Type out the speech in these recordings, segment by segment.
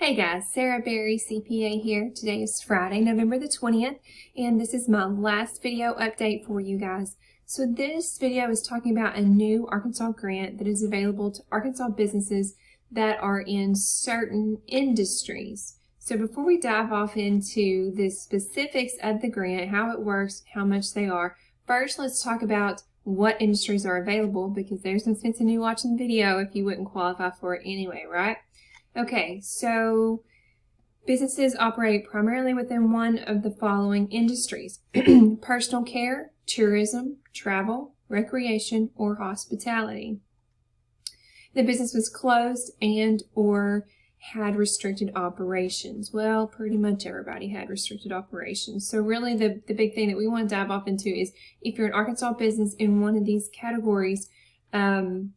Hey guys, Sarah Berry, CPA here. Today is Friday, November the 20th, and this is my last video update for you guys. So this video is talking about a new Arkansas grant that is available to Arkansas businesses that are in certain industries. So before we dive off into the specifics of the grant, how it works, how much they are, first let's talk about what industries are available, because there's no sense in you watching the video if you wouldn't qualify for it anyway, right? Okay, so businesses operate primarily within one of the following industries: personal care, tourism, travel, recreation, or hospitality. The business was closed and or had restricted operations. Well, pretty much everybody had restricted operations. So really the big thing that we want to dive off into is if you're an Arkansas business in one of these categories, then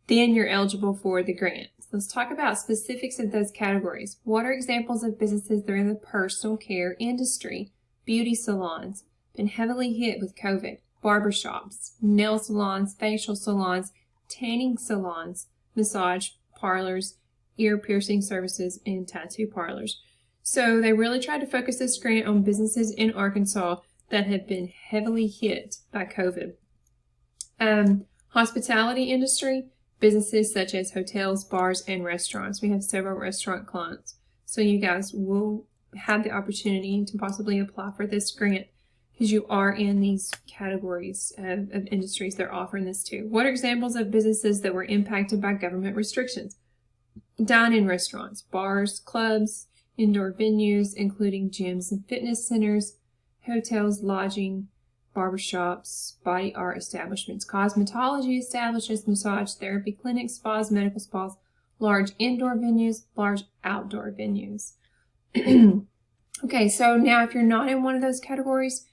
you're eligible for the grant. Let's talk about specifics of those categories. What are examples of businesses that are in the personal care industry? Beauty salons, been heavily hit with COVID. Barbershops, nail salons, facial salons, tanning salons, massage parlors, ear piercing services, and tattoo parlors. So they really tried to focus this grant on businesses in Arkansas that have been heavily hit by COVID. Hospitality industry, businesses such as hotels, bars, and restaurants. We have several restaurant clients. So you guys will have the opportunity to possibly apply for this grant because you are in these categories of industries they're offering this to. What are examples of businesses that were impacted by government restrictions? Dine-in restaurants, bars, clubs, indoor venues, including gyms and fitness centers, hotels, lodging, barbershops, body art establishments, cosmetology establishments, massage therapy clinics, spas, medical spas, large indoor venues, large outdoor venues. Okay, so now if you're not in one of those categories,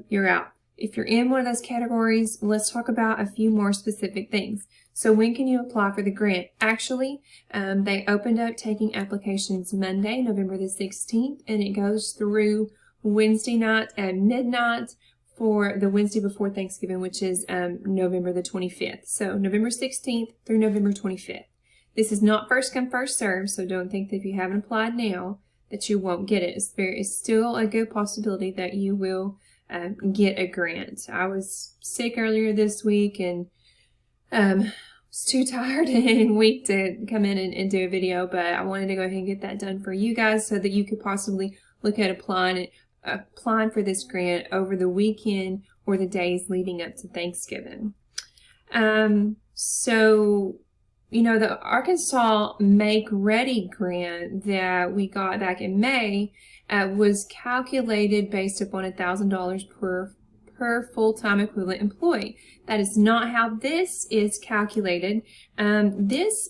you're out. If you're in one of those categories, let's talk about a few more specific things. So when can you apply for the grant? Actually, they opened up taking applications Monday, November the 16th, and it goes through Wednesday night at midnight for the Wednesday before Thanksgiving, which is November the 25th. So November 16th through November 25th. This is not first come, first served, so don't think that if you haven't applied now that you won't get it. It's still a good possibility that you will get a grant. I was sick earlier this week and was too tired and weak to come in and do a video, but I wanted to go ahead and get that done for you guys so that you could possibly look at applying for this grant over the weekend or the days leading up to Thanksgiving. So, you know, the Arkansas Make Ready grant that we got back in May was calculated based upon $1,000 per full-time equivalent employee. That is not how this is calculated. This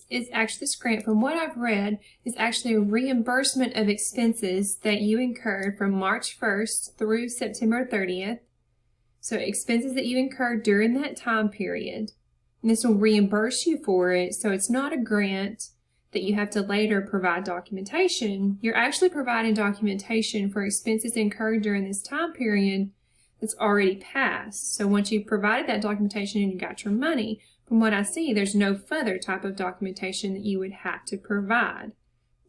grant, from what I've read, is actually a reimbursement of expenses that you incurred from March 1st through September 30th. So expenses that you incurred during that time period. And this will reimburse you for it. So it's not a grant that you have to later provide documentation. You're actually providing documentation for expenses incurred during this time period that's already passed. So once you've provided that documentation and you got your money, from what I see, there's no further type of documentation that you would have to provide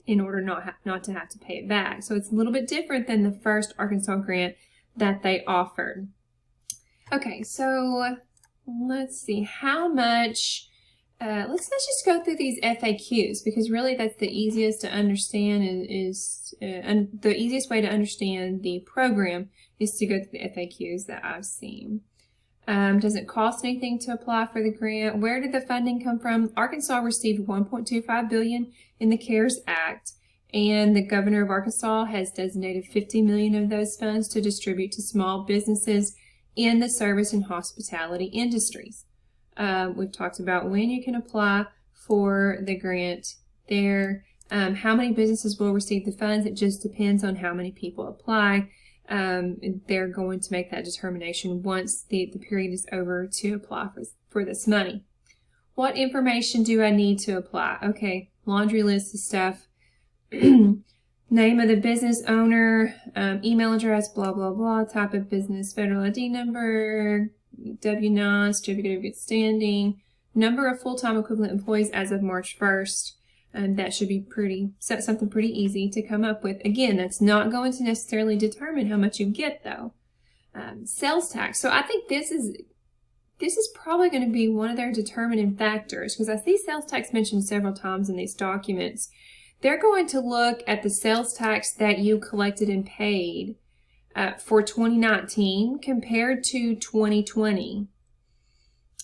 in order not to have to pay it back. So it's a little bit different than the first Arkansas grant that they offered. Okay, so let's see how much. Let's just go through these FAQs, because really that's the easiest to understand. The easiest way to understand the program is to go through the FAQs that I've seen. Does it cost anything to apply for the grant? Where did the funding come from? Arkansas received $1.25 billion in the CARES Act, and the governor of Arkansas has designated $50 million of those funds to distribute to small businesses in the service and hospitality industries. We've talked about when you can apply for the grant there. How many businesses will receive the funds? It just depends on how many people apply. They're going to make that determination once the period is over to apply for this money. What information do I need to apply? Okay, laundry list of stuff. Name of the business owner, email address, blah, blah, blah, type of business, federal ID number, W-9, certificate of good standing, number of full-time equivalent employees as of March 1st, That should be something pretty easy to come up with. Again, that's not going to necessarily determine how much you get, though. Sales tax. So I think this is probably going to be one of their determining factors, because I see sales tax mentioned several times in these documents. They're going to look at the sales tax that you collected and paid for 2019 compared to 2020.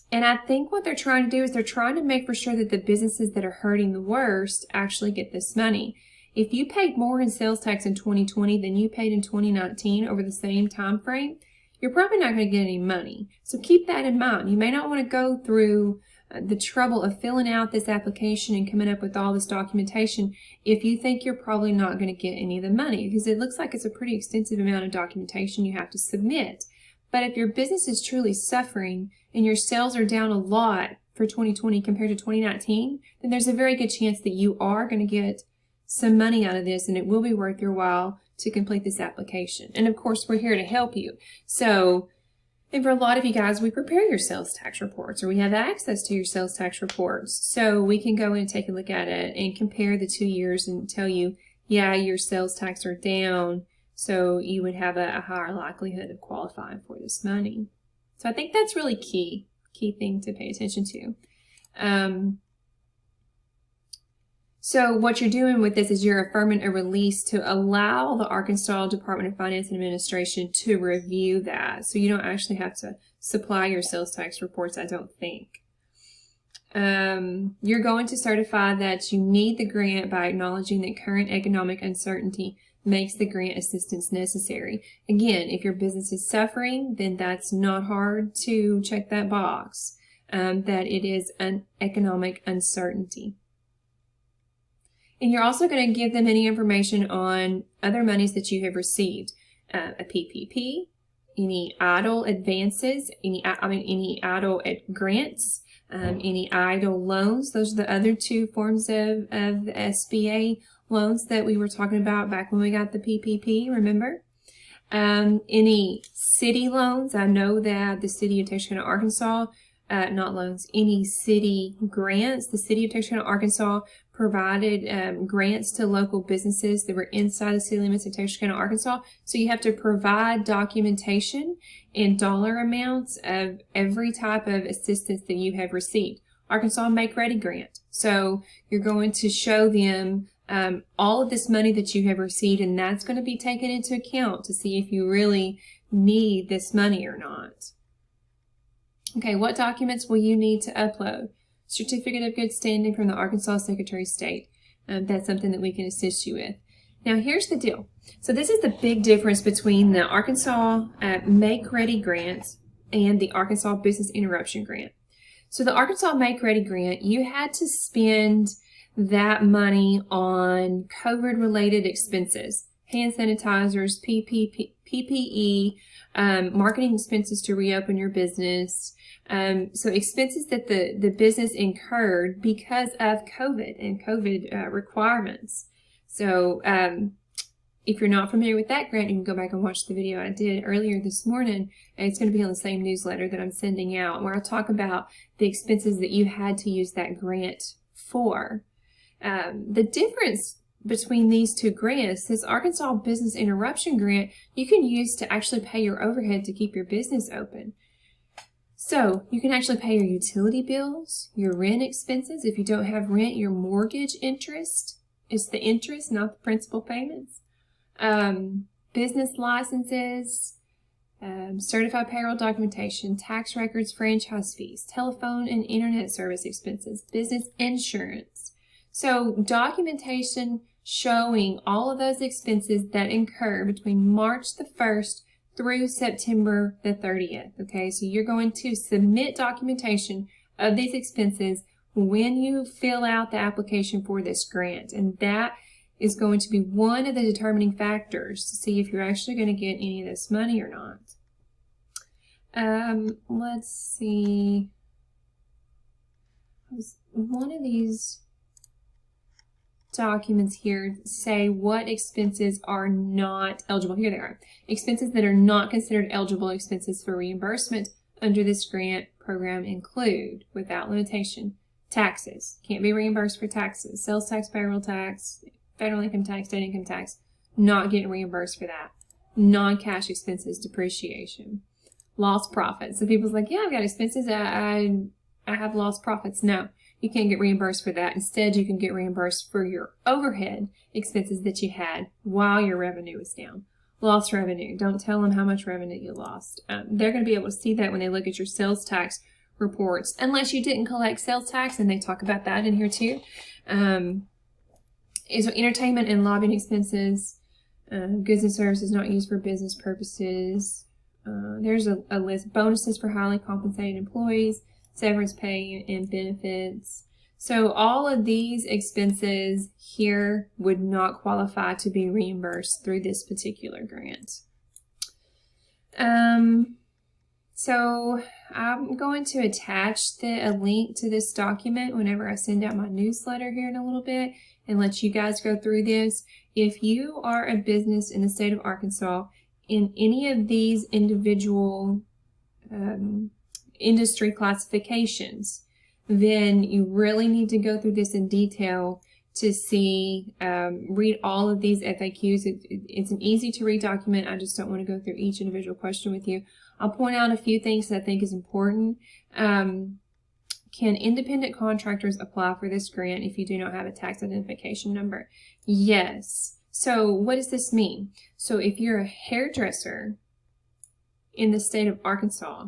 And I think what they're trying to do is they're trying to make for sure that the businesses that are hurting the worst actually get this money. If you paid more in sales tax in 2020 than you paid in 2019 over the same time frame, you're probably not going to get any money. So keep that in mind. You may not want to go through the trouble of filling out this application and coming up with all this documentation if you think you're probably not going to get any of the money, because it looks like it's a pretty extensive amount of documentation you have to submit. But if your business is truly suffering and your sales are down a lot for 2020 compared to 2019, then there's a very good chance that you are going to get some money out of this, and it will be worth your while to complete this application. And of course, we're here to help you. So, and for a lot of you guys, we prepare your sales tax reports, or we have access to your sales tax reports. So we can go in and take a look at it and compare the 2 years and tell you, yeah, your sales tax are down, so you would have a higher likelihood of qualifying for this money. So I think that's really key thing to pay attention to. So what you're doing with this is you're affirming a release to allow the Arkansas Department of Finance and Administration to review that. So you don't actually have to supply your sales tax reports, I don't think. You're going to certify that you need the grant by acknowledging that current economic uncertainty makes the grant assistance necessary. Again, if your business is suffering, then that's not hard to check that box, that it is an economic uncertainty. And you're also going to give them any information on other monies that you have received, a PPP, any idle advances, any idle grants, any idle loans. Those are the other two forms of SBA loans that we were talking about back when we got the PPP, remember? Any city loans. I know that the city of Texarkana, Arkansas, not loans, any city grants. The city of Texarkana, Arkansas provided grants to local businesses that were inside the city limits of Texarkana, Arkansas. So you have to provide documentation and dollar amounts of every type of assistance that you have received. Arkansas Make Ready Grant. So you're going to show them all of this money that you have received, and that's going to be taken into account to see if you really need this money or not. Okay, what documents will you need to upload? Certificate of Good Standing from the Arkansas Secretary of State. That's something that we can assist you with. Now, here's the deal. So this is the big difference between the Arkansas Make Ready Grant and the Arkansas Business Interruption Grant. So the Arkansas Make Ready Grant, you had to spend that money on COVID-related expenses, hand sanitizers, PPE, marketing expenses to reopen your business, so expenses that the business incurred because of COVID and COVID requirements. So if you're not familiar with that grant, you can go back and watch the video I did earlier this morning. And it's going to be on the same newsletter that I'm sending out, where I talk about the expenses that you had to use that grant for. The difference between these two grants, this Arkansas Business Interruption Grant, you can use to actually pay your overhead to keep your business open. So you can actually pay your utility bills, your rent expenses. If you don't have rent, your mortgage interest. It's the interest, not the principal payments. Business licenses, certified payroll documentation, tax records, franchise fees, telephone and internet service expenses, business insurance. So documentation showing all of those expenses that incur between March the 1st through September the 30th. Okay, so you're going to submit documentation of these expenses when you fill out the application for this grant. And that is going to be one of the determining factors to see if you're actually going to get any of this money or not. Let's see. One of these documents here say what expenses are not eligible. Here they are. Expenses that are not considered eligible expenses for reimbursement under this grant program include, without limitation, Taxes. Can't be reimbursed for taxes. Sales tax, payroll tax, federal income tax, state income tax. Not getting reimbursed for that. Non-cash expenses, depreciation. Lost profits. So people's like, yeah, I've got expenses. I have lost profits. No, you can't get reimbursed for that. Instead, you can get reimbursed for your overhead expenses that you had while your revenue was down. Lost revenue. Don't tell them how much revenue you lost. They're going to be able to see that when they look at your sales tax reports, unless you didn't collect sales tax, and they talk about that in here too. Is entertainment and lobbying expenses, goods and services not used for business purposes. There's a list. Bonuses for highly compensated employees, severance pay and benefits. So all of these expenses here would not qualify to be reimbursed through this particular grant. So I'm going to attach a link to this document whenever I send out my newsletter here in a little bit and let you guys go through this. If you are a business in the state of Arkansas in any of these individual industry classifications, then you really need to go through this in detail to see, read all of these FAQs. It's an easy to read document. I just don't want to go through each individual question with you. I'll point out a few things that I think is important. Can independent contractors apply for this grant if you do not have a tax identification number? Yes. So what does this mean? So if you're a hairdresser in the state of Arkansas,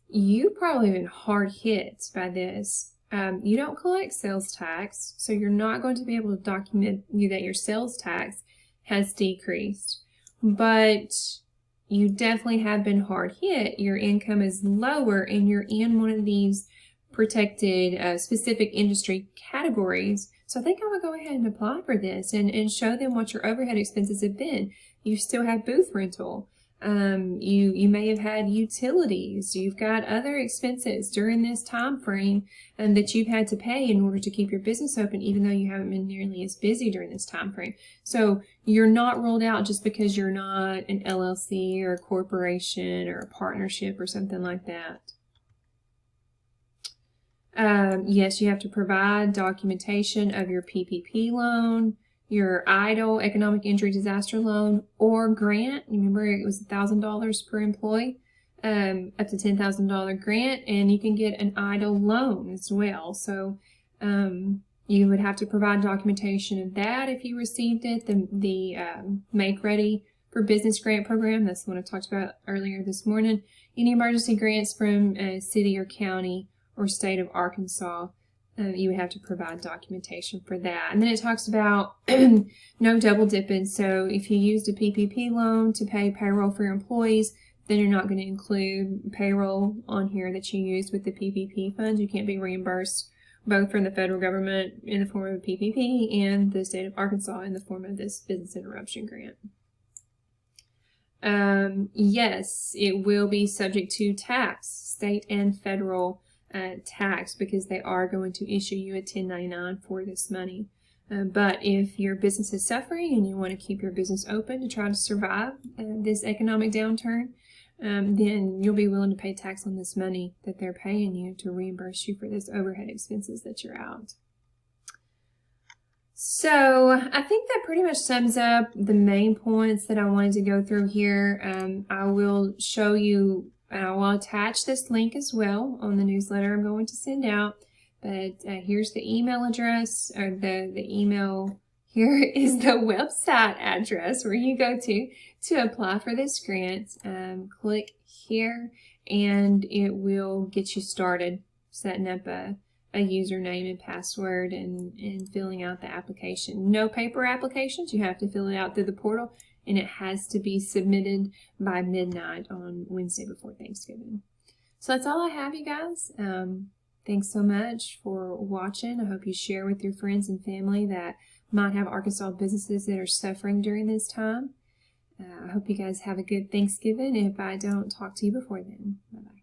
you probably have been hard hit by this. You don't collect sales tax, so you're not going to be able to document that your sales tax has decreased. But you definitely have been hard hit. Your income is lower, and you're in one of these protected specific industry categories. So I think I'm going to go ahead and apply for this and show them what your overhead expenses have been. You still have booth rental. You may have had utilities. You've got other expenses during this time frame that you've had to pay in order to keep your business open, even though you haven't been nearly as busy during this time frame. So you're not ruled out just because you're not an LLC or a corporation or a partnership or something like that. Yes, you have to provide documentation of your PPP loan, your EIDL, Economic Injury Disaster Loan, or grant. Remember, it was $1,000 per employee, up to $10,000 grant, and you can get an EIDL loan as well. So you would have to provide documentation of that if you received it. The Make Ready for Business Grant Program, that's the one I talked about earlier this morning. Any emergency grants from a city or county or state of Arkansas, you would have to provide documentation for that. And then it talks about no double dipping. So if you used a PPP loan to pay payroll for your employees, then you're not going to include payroll on here that you used with the PPP funds. You can't be reimbursed both from the federal government in the form of a PPP and the state of Arkansas in the form of this business interruption grant. Yes, it will be subject to tax, state and federal tax, because they are going to issue you a 1099 for this money. But if your business is suffering and you want to keep your business open to try to survive this economic downturn, then you'll be willing to pay tax on this money that they're paying you to reimburse you for this overhead expenses that you're out. So I think that pretty much sums up the main points that I wanted to go through here. I will show you, and I will attach this link as well on the newsletter I'm going to send out. But here's the email address, or the email. Here is the website address where you go to apply for this grant. Click here, and it will get you started setting up a username and password and filling out the application. No paper applications. You have to fill it out through the portal, and it has to be submitted by midnight on Wednesday before Thanksgiving. So that's all I have, you guys. Thanks so much for watching. I hope you share with your friends and family that might have Arkansas businesses that are suffering during this time. I hope you guys have a good Thanksgiving. If I don't talk to you before then, bye-bye.